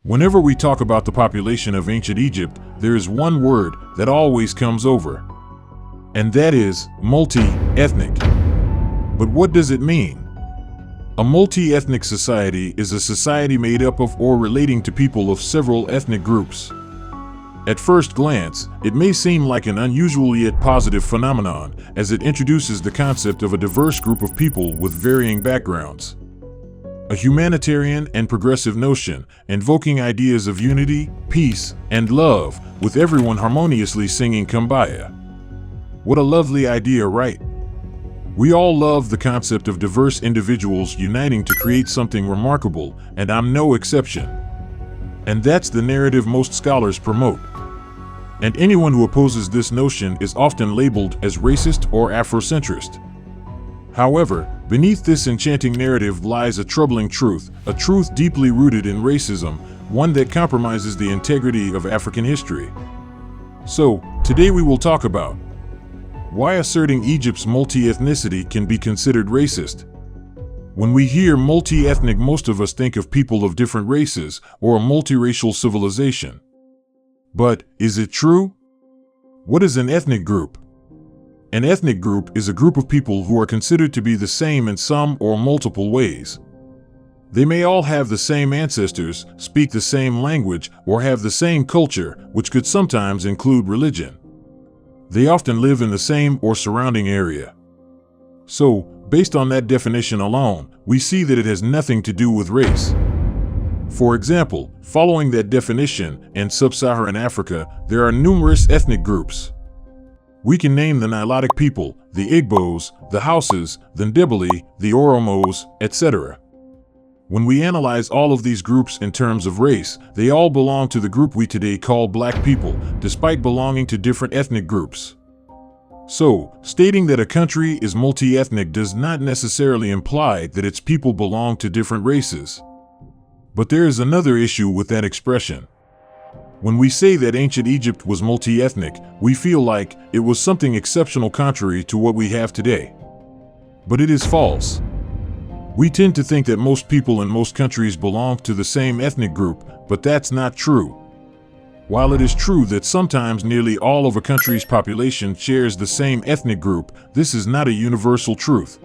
Whenever we talk about the population of ancient Egypt, there is one word that always comes over, and that is multi-ethnic. But what does it mean? A multi-ethnic society is a society made up of or relating to people of several ethnic groups. At first glance, it may seem like an unusual yet positive phenomenon, as it introduces the concept of a diverse group of people with varying backgrounds. A humanitarian and progressive notion, invoking ideas of unity, peace, and love, with everyone harmoniously singing Kumbaya. What a lovely idea, right? We all love the concept of diverse individuals uniting to create something remarkable, and I'm no exception. And that's the narrative most scholars promote. And anyone who opposes this notion is often labeled as racist or Afrocentrist. However, beneath this enchanting narrative lies a troubling truth, a truth deeply rooted in racism, one that compromises the integrity of African history. So, today we will talk about why asserting Egypt's multi-ethnicity can be considered racist. When we hear multi-ethnic, most of us think of people of different races or a multiracial civilization. But is it true? What is an ethnic group? An ethnic group is a group of people who are considered to be the same in some or multiple ways. They may all have the same ancestors, speak the same language, or have the same culture, which could sometimes include religion. They often live in the same or surrounding area. So, based on that definition alone, we see that it has nothing to do with race. For example, following that definition, in sub-Saharan Africa, there are numerous ethnic groups. We can name the Nilotic people, the Igbos, the Hausas, the Ndebele, the Oromos, etc. When we analyze all of these groups in terms of race, they all belong to the group we today call Black people, despite belonging to different ethnic groups. So, stating that a country is multi-ethnic does not necessarily imply that its people belong to different races. But there is another issue with that expression. When we say that ancient Egypt was multi-ethnic, we feel like it was something exceptional contrary to what we have today. But it is false. We tend to think that most people in most countries belong to the same ethnic group, but that's not true. While it is true that sometimes nearly all of a country's population shares the same ethnic group, this is not a universal truth.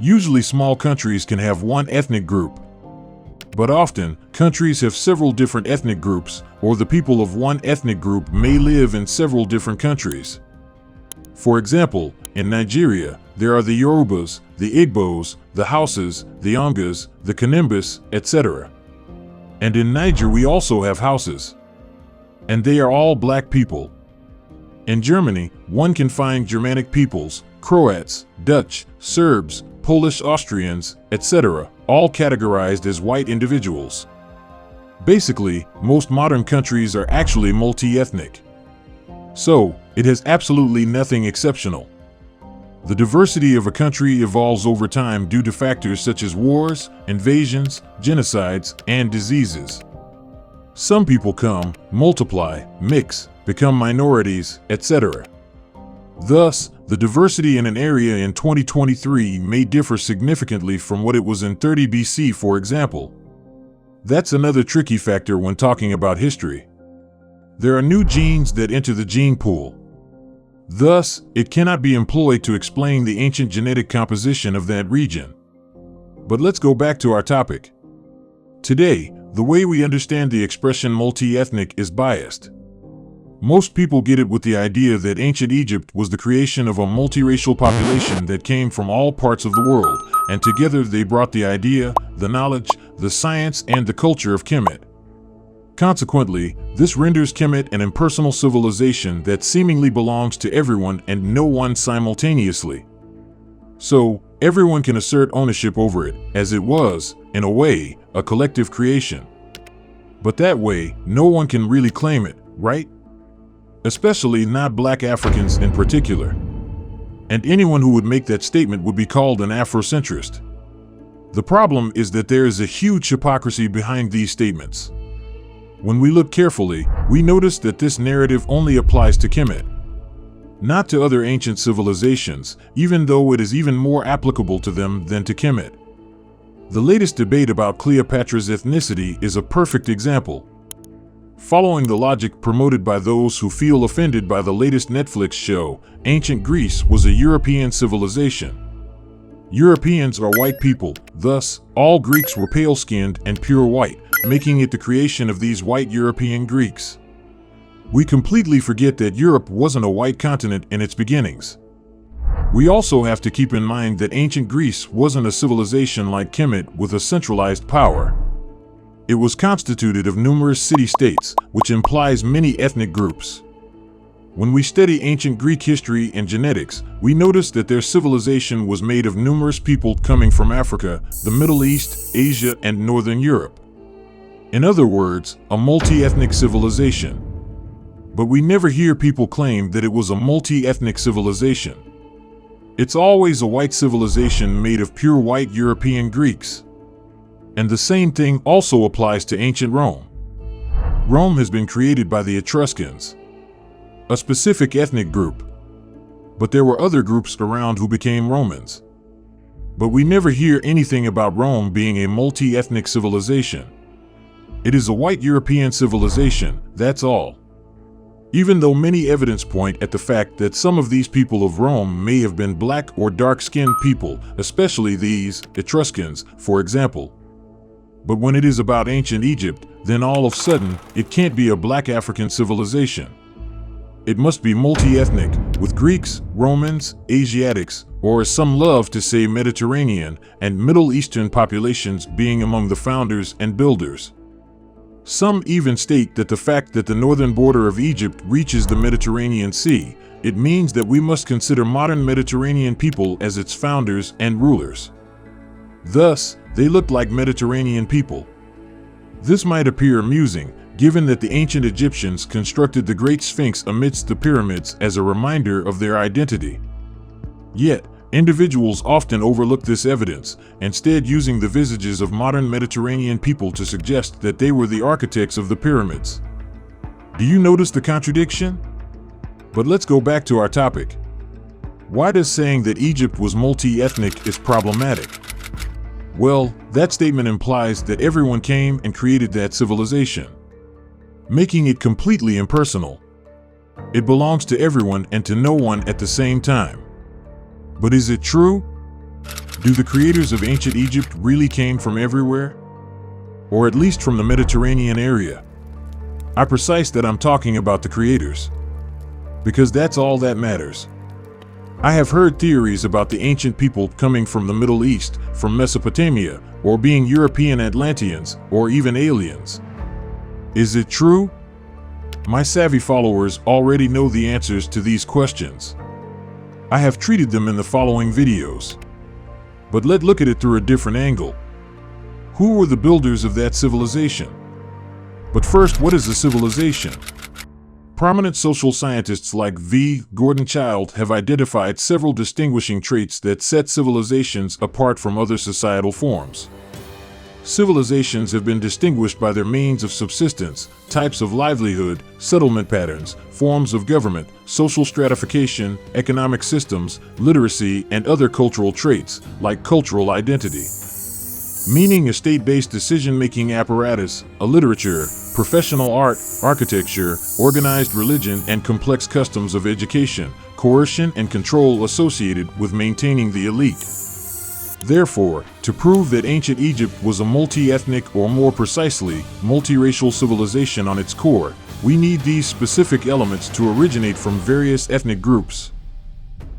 Usually small countries can have one ethnic group. But often, countries have several different ethnic groups, or the people of one ethnic group may live in several different countries. For example, in Nigeria, there are the Yorubas, the Igbos, the Hausas, the Ongas, the Kanimbas, etc. And in Niger we also have Hausas. And they are all Black people. In Germany, one can find Germanic peoples, Croats, Dutch, Serbs, Polish Austrians, etc., all categorized as white individuals. Basically, most modern countries are actually multi-ethnic. So, it has absolutely nothing exceptional. The diversity of a country evolves over time due to factors such as wars, invasions, genocides, and diseases. Some people come, multiply, mix, become minorities, etc. Thus, the diversity in an area in 2023 may differ significantly from what it was in 30 BC, for example. That's another tricky factor when talking about history. There are new genes that enter the gene pool. Thus, it cannot be employed to explain the ancient genetic composition of that region. But let's go back to our topic. Today, the way we understand the expression multi-ethnic is biased. Most people get it with the idea that ancient Egypt was the creation of a multiracial population that came from all parts of the world, and together they brought the idea, the knowledge, the science, and the culture of Kemet. Consequently, this renders Kemet an impersonal civilization that seemingly belongs to everyone and no one simultaneously. So, everyone can assert ownership over it, as it was, in a way, a collective creation. But that way, no one can really claim it, right? Especially not Black Africans in particular. And anyone who would make that statement would be called an Afrocentrist. The problem is that there is a huge hypocrisy behind these statements. When we look carefully, we notice that this narrative only applies to Kemet, not to other ancient civilizations, even though it is even more applicable to them than to Kemet. The latest debate about Cleopatra's ethnicity is a perfect example. Following the logic promoted by those who feel offended by the latest Netflix show, ancient Greece was a European civilization. Europeans are white people, thus, all Greeks were pale-skinned and pure white, making it the creation of these white European Greeks. We completely forget that Europe wasn't a white continent in its beginnings. We also have to keep in mind that ancient Greece wasn't a civilization like Kemet with a centralized power. It was constituted of numerous city-states, which implies many ethnic groups. When we study ancient Greek history and genetics, we notice that their civilization was made of numerous people coming from Africa, the Middle East, Asia, and Northern Europe. In other words, a multi-ethnic civilization. But we never hear people claim that it was a multi-ethnic civilization. It's always a white civilization made of pure white European Greeks. And the same thing also applies to ancient Rome. Rome has been created by the Etruscans, a specific ethnic group. But there were other groups around who became Romans. But we never hear anything about Rome being a multi-ethnic civilization. It is a white European civilization, that's all. Even though many evidence point at the fact that some of these people of Rome may have been black or dark-skinned people, especially these Etruscans, for example. But when it is about ancient Egypt, then all of a sudden, it can't be a black African civilization. It must be multi-ethnic, with Greeks, Romans, Asiatics, or as some love to say Mediterranean, and Middle Eastern populations being among the founders and builders. Some even state that the fact that the northern border of Egypt reaches the Mediterranean Sea, it means that we must consider modern Mediterranean people as its founders and rulers. Thus, they looked like Mediterranean people. This might appear amusing, given that the ancient Egyptians constructed the Great Sphinx amidst the pyramids as a reminder of their identity. Yet, individuals often overlook this evidence, instead using the visages of modern Mediterranean people to suggest that they were the architects of the pyramids. Do you notice the contradiction? But let's go back to our topic. Why does saying that Egypt was multi-ethnic is problematic? Well, that statement implies that everyone came and created that civilization, making it completely impersonal. It belongs to everyone and to no one at the same time. But is it true? Do the creators of ancient Egypt really came from everywhere? Or at least from the Mediterranean area? I precise that I'm talking about the creators, because that's all that matters. I have heard theories about the ancient people coming from the Middle East, from Mesopotamia, or being European Atlanteans, or even aliens. Is it true? My savvy followers already know the answers to these questions. I have treated them in the following videos. But let's look at it through a different angle. Who were the builders of that civilization? But first, what is a civilization? Prominent social scientists like V. Gordon Childe have identified several distinguishing traits that set civilizations apart from other societal forms. Civilizations have been distinguished by their means of subsistence, types of livelihood, settlement patterns, forms of government, social stratification, economic systems, literacy, and other cultural traits, like cultural identity. Meaning a state-based decision-making apparatus, a literature, professional art, architecture, organized religion, and complex customs of education, coercion, and control associated with maintaining the elite. Therefore, to prove that ancient Egypt was a multi-ethnic, or more precisely, multiracial civilization on its core, we need these specific elements to originate from various ethnic groups.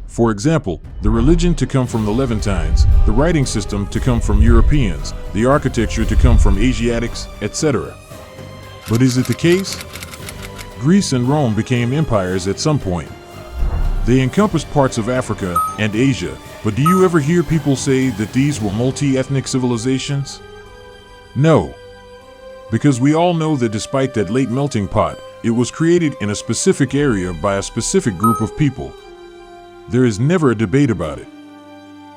For example, the religion to come from the Levantines, the writing system to come from Europeans, the architecture to come from Asiatics, etc. But is it the case? Greece and Rome became empires at some point. They encompassed parts of Africa and Asia, but do you ever hear people say that these were multi-ethnic civilizations? No. Because we all know that despite that late melting pot, it was created in a specific area by a specific group of people. There is never a debate about it.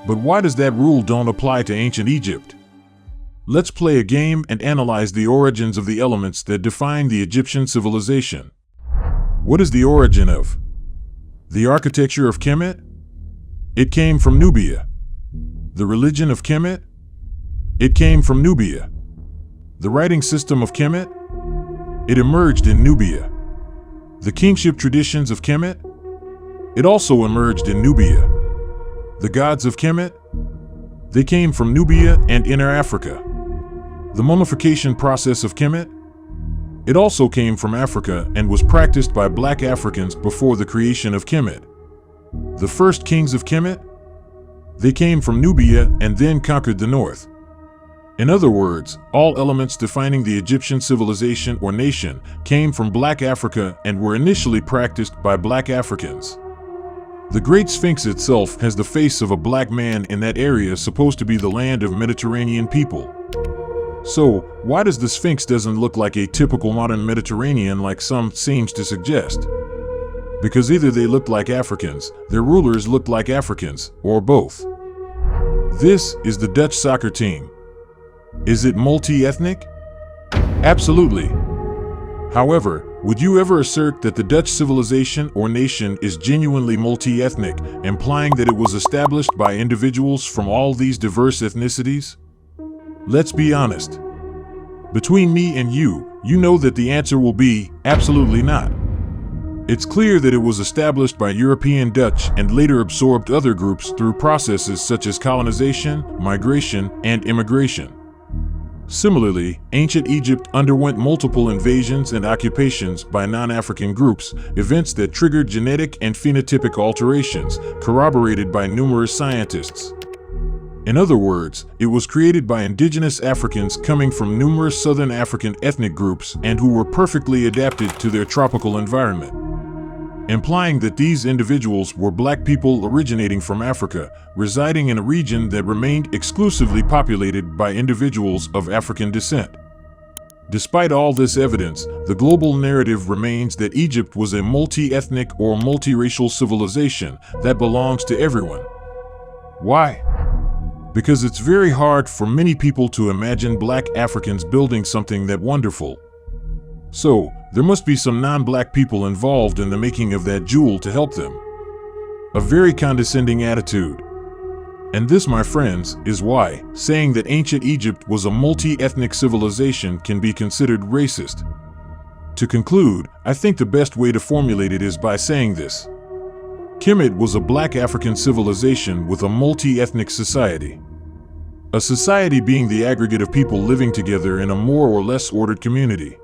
But why does that rule don't apply to ancient Egypt? Let's play a game and analyze the origins of the elements that define the Egyptian civilization. What is the origin of the architecture of Kemet? It came from Nubia. The religion of Kemet? It came from Nubia. The writing system of Kemet? It emerged in Nubia. The kingship traditions of Kemet? It also emerged in Nubia. The gods of Kemet? They came from Nubia and Inner Africa. The mummification process of Kemet? It also came from Africa and was practiced by black Africans before the creation of Kemet. The first kings of Kemet? They came from Nubia and then conquered the north. In other words, all elements defining the Egyptian civilization or nation came from black Africa and were initially practiced by black Africans. The Great Sphinx itself has the face of a black man in that area supposed to be the land of Mediterranean people. So, why does the Sphinx doesn't look like a typical modern Mediterranean like some seems to suggest? Because either they looked like Africans, their rulers looked like Africans, or both. This is the Dutch soccer team. Is it multi-ethnic? Absolutely. However, would you ever assert that the Dutch civilization or nation is genuinely multi-ethnic, implying that it was established by individuals from all these diverse ethnicities? Let's be honest. Between me and you know that the answer will be absolutely not. It's clear that it was established by European Dutch and later absorbed other groups through processes such as colonization, migration, and immigration. Similarly, ancient Egypt underwent multiple invasions and occupations by non-African groups, events that triggered genetic and phenotypic alterations, corroborated by numerous scientists. In other words, it was created by indigenous Africans coming from numerous southern African ethnic groups and who were perfectly adapted to their tropical environment, implying that these individuals were black people originating from Africa, residing in a region that remained exclusively populated by individuals of African descent. Despite all this evidence, the global narrative remains that Egypt was a multi-ethnic or multiracial civilization that belongs to everyone. Why? Because it's very hard for many people to imagine black Africans building something that wonderful. So, there must be some non-black people involved in the making of that jewel to help them. A very condescending attitude. And this, my friends, is why saying that ancient Egypt was a multi-ethnic civilization can be considered racist. To conclude, I think the best way to formulate it is by saying this. Kemet was a black African civilization with a multi-ethnic society. A society being the aggregate of people living together in a more or less ordered community.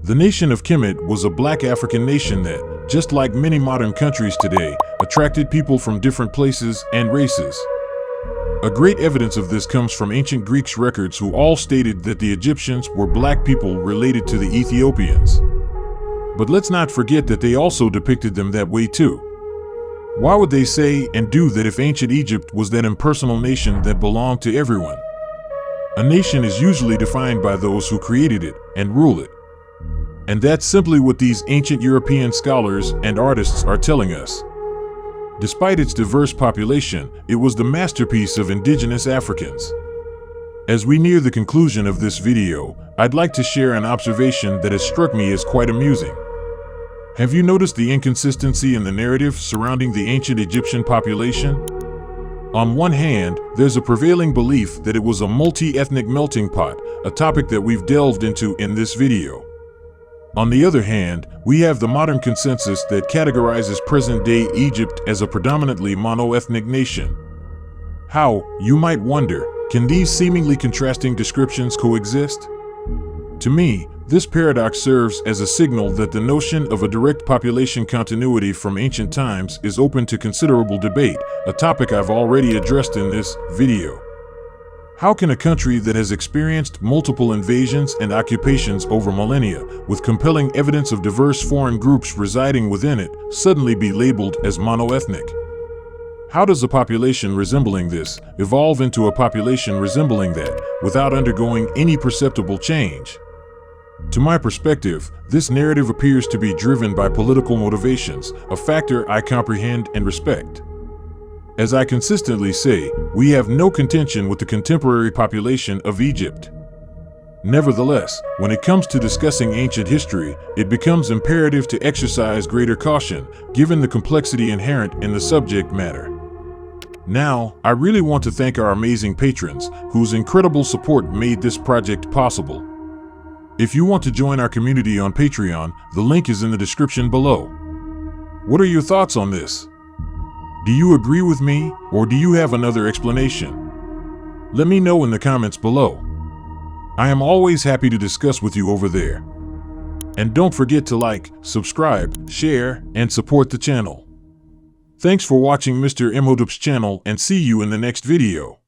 The nation of Kemet was a black African nation that, just like many modern countries today, attracted people from different places and races. A great evidence of this comes from ancient Greek records who all stated that the Egyptians were black people related to the Ethiopians. But let's not forget that they also depicted them that way too. Why would they say and do that if ancient Egypt was that impersonal nation that belonged to everyone? A nation is usually defined by those who created it and rule it. And that's simply what these ancient European scholars and artists are telling us. Despite its diverse population, it was the masterpiece of indigenous Africans. As we near the conclusion of this video, I'd like to share an observation that has struck me as quite amusing. Have you noticed the inconsistency in the narrative surrounding the ancient Egyptian population? On one hand, there's a prevailing belief that it was a multi-ethnic melting pot, a topic that we've delved into in this video. On the other hand, we have the modern consensus that categorizes present-day Egypt as a predominantly mono-ethnic nation. How, you might wonder, can these seemingly contrasting descriptions coexist? To me, this paradox serves as a signal that the notion of a direct population continuity from ancient times is open to considerable debate, a topic I've already addressed in this video. How can a country that has experienced multiple invasions and occupations over millennia, with compelling evidence of diverse foreign groups residing within it, suddenly be labeled as monoethnic? How does a population resembling this evolve into a population resembling that, without undergoing any perceptible change? To my perspective, this narrative appears to be driven by political motivations, a factor I comprehend and respect. As I consistently say, we have no contention with the contemporary population of Egypt. Nevertheless, when it comes to discussing ancient history, it becomes imperative to exercise greater caution, given the complexity inherent in the subject matter. Now, I really want to thank our amazing patrons, whose incredible support made this project possible. If you want to join our community on Patreon, the link is in the description below. What are your thoughts on this? Do you agree with me, or do you have another explanation? Let me know in the comments below. I am always happy to discuss with you over there. And don't forget to like, subscribe, share, and support the channel. Thanks for watching Mr. Imhotep's channel, and see you in the next video.